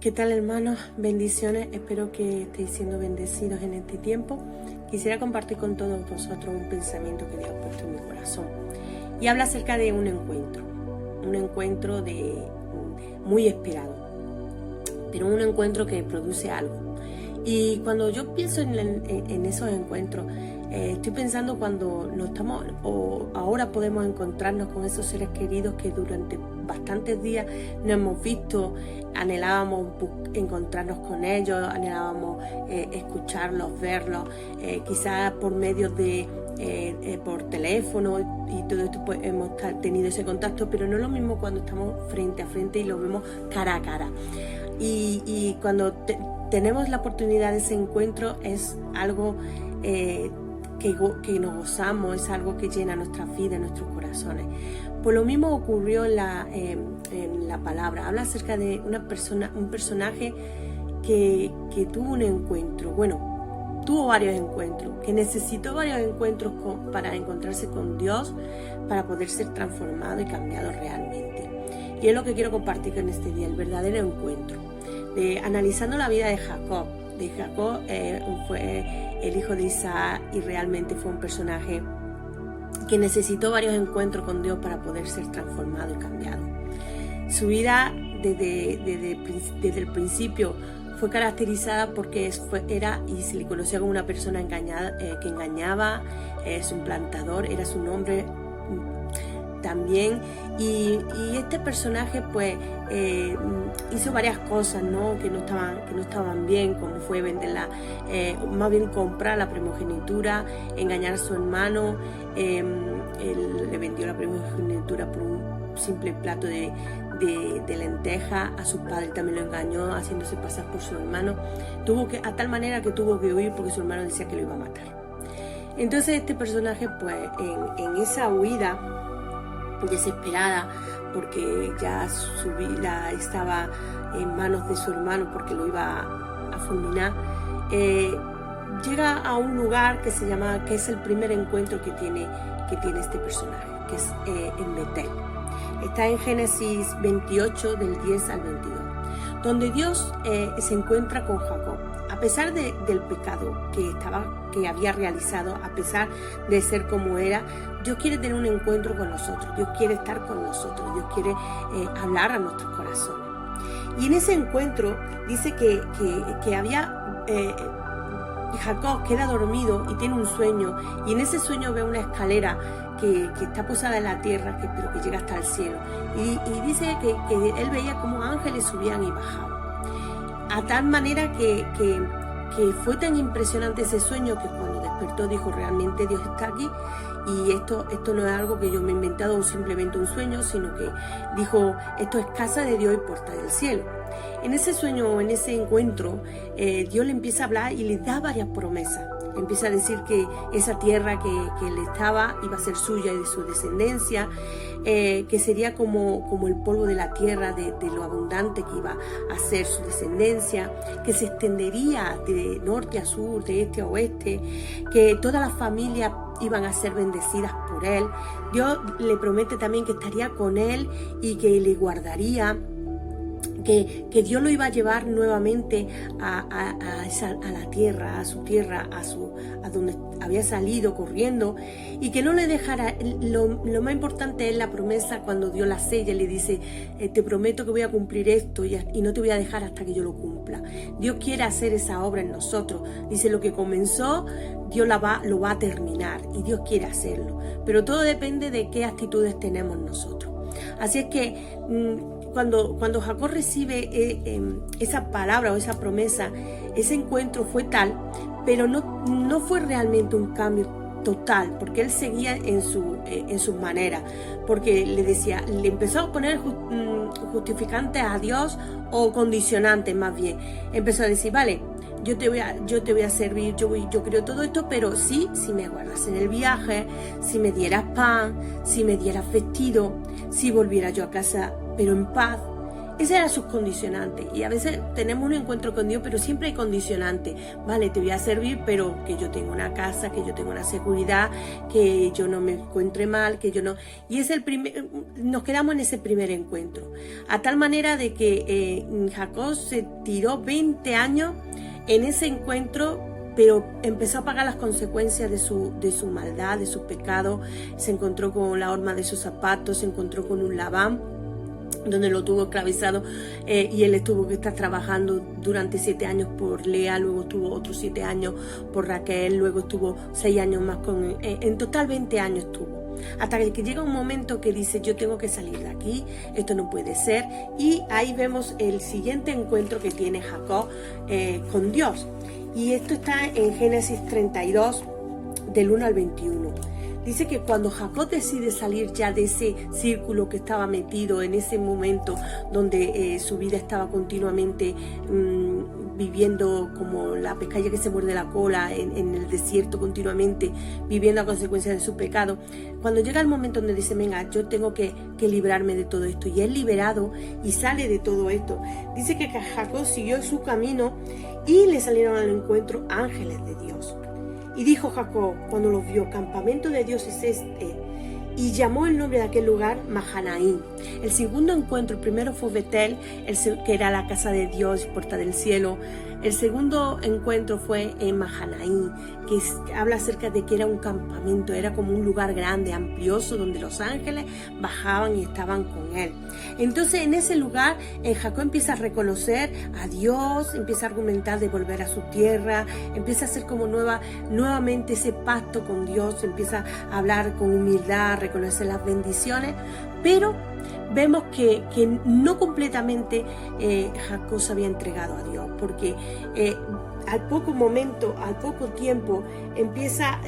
¿Qué tal, hermanos? Bendiciones, espero que estéis siendo bendecidos en este tiempo. Quisiera compartir con todos vosotros un pensamiento que Dios ha puesto en mi corazón y habla acerca de un encuentro muy esperado, pero un encuentro que produce algo. Y cuando yo pienso en esos encuentros, estoy pensando cuando ahora podemos encontrarnos con esos seres queridos que durante bastantes días no hemos visto, anhelábamos encontrarnos con ellos, anhelábamos escucharlos, verlos, quizás por medio de por teléfono y todo esto, pues hemos tenido ese contacto, pero no es lo mismo cuando estamos frente a frente y lo vemos cara a cara. Y cuando tenemos la oportunidad de ese encuentro es algo que nos gozamos, es algo que llena nuestras vidas, nuestros corazones. Pues lo mismo ocurrió en la palabra. Habla acerca de un personaje que tuvo un encuentro, tuvo varios encuentros, que necesitó varios encuentros para encontrarse con Dios, para poder ser transformado y cambiado realmente. Y es lo que quiero compartir en este día, el verdadero encuentro. Analizando la vida de Jacob. Jacob fue el hijo de Isaac y realmente fue un personaje que necesitó varios encuentros con Dios para poder ser transformado y cambiado. Su vida desde el principio fue caracterizada porque era y se le conocía como una persona que engañaba, es un plantador, era su nombre también, y este personaje pues hizo varias cosas, ¿no? que no estaban bien, como fue venderla, más bien comprar la primogenitura, engañar a su hermano. Él le vendió la primogenitura por un simple plato de lenteja. A su padre también lo engañó haciéndose pasar por su hermano, a tal manera que tuvo que huir porque su hermano decía que lo iba a matar. Entonces este personaje pues en esa huida desesperada, porque ya su vida estaba en manos de su hermano porque lo iba a fulminar, llega a un lugar que es el primer encuentro que tiene este personaje, que es en Betel. Está en Génesis 28 del 10 al 22, donde Dios se encuentra con Jacob. A pesar del pecado que había realizado, a pesar de ser como era, Dios quiere tener un encuentro con nosotros, Dios quiere estar con nosotros, Dios quiere hablar a nuestros corazones. Y en ese encuentro dice que Jacob queda dormido y tiene un sueño, y en ese sueño ve una escalera que está posada en la tierra, pero que llega hasta el cielo. Y dice que él veía como ángeles subían y bajaban. A tal manera que fue tan impresionante ese sueño que cuando despertó dijo, realmente Dios está aquí, y esto no es algo que yo me he inventado o simplemente un sueño, sino que dijo, esto es casa de Dios y puerta del cielo. En ese sueño, en ese encuentro, Dios le empieza a hablar y le da varias promesas. Empieza a decir que esa tierra que él estaba iba a ser suya y de su descendencia, que sería como el polvo de la tierra, de lo abundante que iba a ser su descendencia, que se extendería de norte a sur, de este a oeste, que todas las familias iban a ser bendecidas por él. Dios le promete también que estaría con él y que le guardaría, que Dios lo iba a llevar nuevamente a la tierra, a su tierra, a donde había salido corriendo, y que no le dejara. Lo más importante es la promesa cuando Dios la sella y le dice, te prometo que voy a cumplir esto y no te voy a dejar hasta que yo lo cumpla. Dios quiere hacer esa obra en nosotros. Dice, lo que comenzó, Dios lo va a terminar, y Dios quiere hacerlo. Pero todo depende de qué actitudes tenemos nosotros. Así es que cuando Jacob recibe esa palabra o esa promesa, ese encuentro fue tal, pero no fue realmente un cambio total, porque él seguía en sus maneras, porque le empezó a poner justificantes a Dios, o condicionantes más bien. Empezó a decir, vale, yo te voy a servir, yo creo todo esto, pero sí, si me guardas en el viaje, si me dieras pan, si me dieras vestido, si volviera yo a casa pero en paz. Ese era su condicionante. Y a veces tenemos un encuentro con Dios, pero siempre hay condicionante. Vale, te voy a servir, pero que yo tenga una casa, que yo tenga una seguridad, que yo no me encuentre mal, que yo no... Y es nos quedamos en ese primer encuentro. A tal manera de que Jacob se tiró 20 años en ese encuentro, pero empezó a pagar las consecuencias de su maldad, de su pecado. Se encontró con la horma de sus zapatos, se encontró con un Labán, donde lo tuvo esclavizado, y él tuvo que estar trabajando durante 7 años por Lea, luego estuvo otros 7 años por Raquel, luego estuvo 6 años más en total 20 años estuvo. Hasta que llega un momento que dice, yo tengo que salir de aquí, esto no puede ser, y ahí vemos el siguiente encuentro que tiene Jacob con Dios. Y esto está en Génesis 32, del 1 al 21. Dice que cuando Jacob decide salir ya de ese círculo que estaba metido, en ese momento donde su vida estaba continuamente viviendo como la pescadilla que se muerde la cola en el desierto, continuamente viviendo a consecuencia de su pecado, cuando llega el momento donde dice, venga, yo tengo que librarme de todo esto, y es liberado y sale de todo esto, dice que Jacob siguió su camino y le salieron al encuentro ángeles de Dios. Y dijo Jacob, cuando los vio, campamento de Dios es este, y llamó el nombre de aquel lugar Mahanaim. El segundo encuentro, el primero fue Betel, que era la casa de Dios, puerta del cielo. El segundo encuentro fue en Mahanaim, que habla acerca de que era un campamento, era como un lugar grande, amplioso, donde los ángeles bajaban y estaban con él. Entonces en ese lugar Jacob empieza a reconocer a Dios, empieza a argumentar de volver a su tierra, empieza a hacer como nuevamente ese pacto con Dios, empieza a hablar con humildad, a reconocer las bendiciones, pero vemos que no completamente Jacob se había entregado a Dios, porque al poco tiempo empieza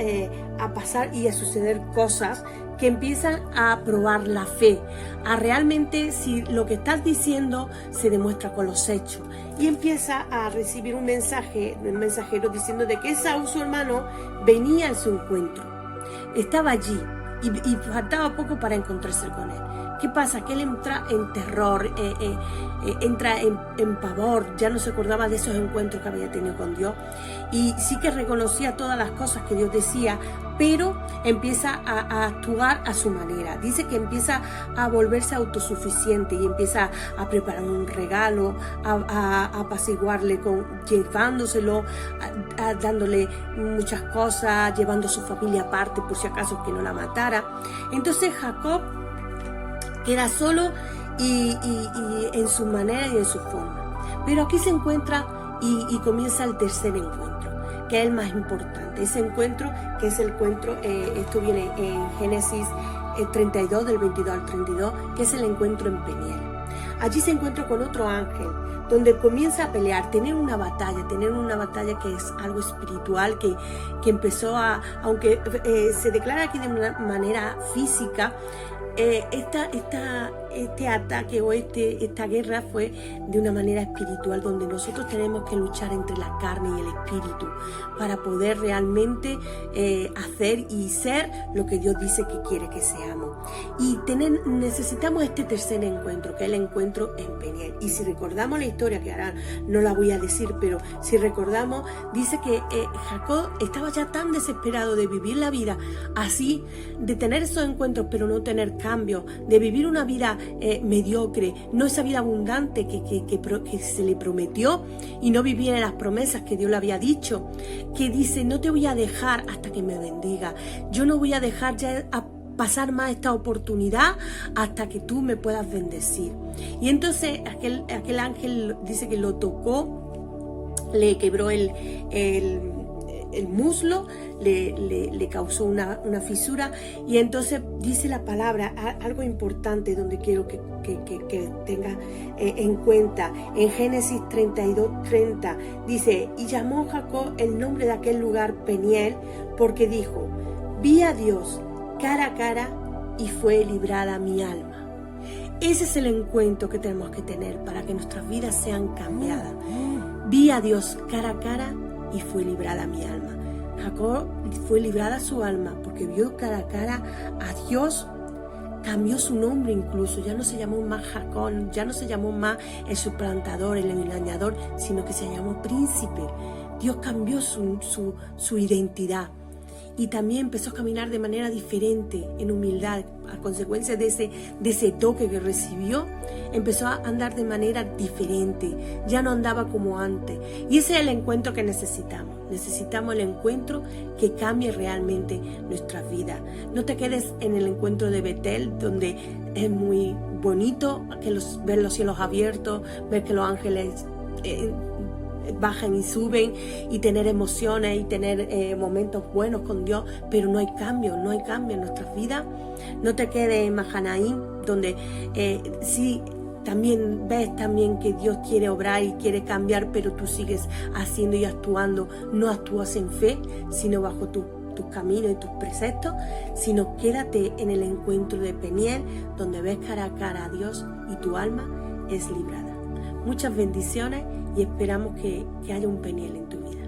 a pasar y a suceder cosas que empiezan a probar la fe, a realmente si lo que estás diciendo se demuestra con los hechos, y empieza a recibir un mensajero diciendo de que Esaú, su hermano, venía a su encuentro, estaba allí y faltaba poco para encontrarse con él. ¿Qué pasa? Que él entra en terror, entra en pavor, ya no se acordaba de esos encuentros que había tenido con Dios, y sí que reconocía todas las cosas que Dios decía, pero empieza a actuar a su manera. Dice que empieza a volverse autosuficiente y empieza a preparar un regalo, a apaciguarle llevándoselo, dándole muchas cosas, llevando a su familia aparte por si acaso que no la matara. Entonces Jacob queda solo y en su manera y en su forma. Pero aquí se encuentra y comienza el tercer encuentro, que es el más importante. Ese encuentro, que es el encuentro, esto viene en Génesis 32, del 22 al 32, que es el encuentro en Peniel. Allí se encuentra con otro ángel, donde comienza a pelear, tener una batalla que es algo espiritual, que empezó aunque se declara aquí de una manera física, este ataque o esta guerra fue de una manera espiritual, donde nosotros tenemos que luchar entre la carne y el espíritu para poder realmente hacer y ser lo que Dios dice que quiere que seamos. Y necesitamos este tercer encuentro, que es el encuentro en Peniel. Y si recordamos la historia, que ahora no la voy a decir, pero si recordamos, dice que Jacob estaba ya tan desesperado de vivir la vida así, de tener esos encuentros pero no tener cambio, de vivir una vida mediocre, no esa vida abundante que se le prometió, y no vivir en las promesas que Dios le había dicho, que dice, no te voy a dejar hasta que me bendiga, yo no voy a dejar ya a pasar más esta oportunidad hasta que tú me puedas bendecir. Y entonces aquel ángel dice que lo tocó, le quebró el muslo, le causó una fisura, y entonces dice la palabra, algo importante donde quiero que tenga en cuenta, en Génesis 32:30, dice, y llamó Jacob el nombre de aquel lugar Peniel, porque dijo, vi a Dios cara a cara y fue librada mi alma. Ese es el encuentro que tenemos que tener para que nuestras vidas sean cambiadas. Vi a Dios cara a cara y fue librada mi alma. Jacob fue librada su alma porque vio cara a cara a Dios cambió su nombre incluso, ya no se llamó más Jacob, ya no se llamó más el suplantador, el engañador, sino que se llamó príncipe. Dios cambió su identidad y también empezó a caminar de manera diferente, en humildad, a consecuencia de ese toque que recibió. Empezó a andar de manera diferente, ya no andaba como antes. Y ese es el encuentro que necesitamos. Necesitamos el encuentro que cambie realmente nuestras vidas. No te quedes en el encuentro de Betel, donde es muy bonito ver los cielos abiertos, ver que los ángeles bajan y suben y tener emociones y tener momentos buenos con Dios, pero no hay cambio en nuestras vidas. No te quedes en Mahanaim, donde sí también ves también que Dios quiere obrar y quiere cambiar, pero tú sigues haciendo y actuando. No actúas en fe, sino bajo tus caminos y tus preceptos, sino quédate en el encuentro de Peniel, donde ves cara a cara a Dios y tu alma es librada. Muchas bendiciones y esperamos que haya un Peniel en tu vida.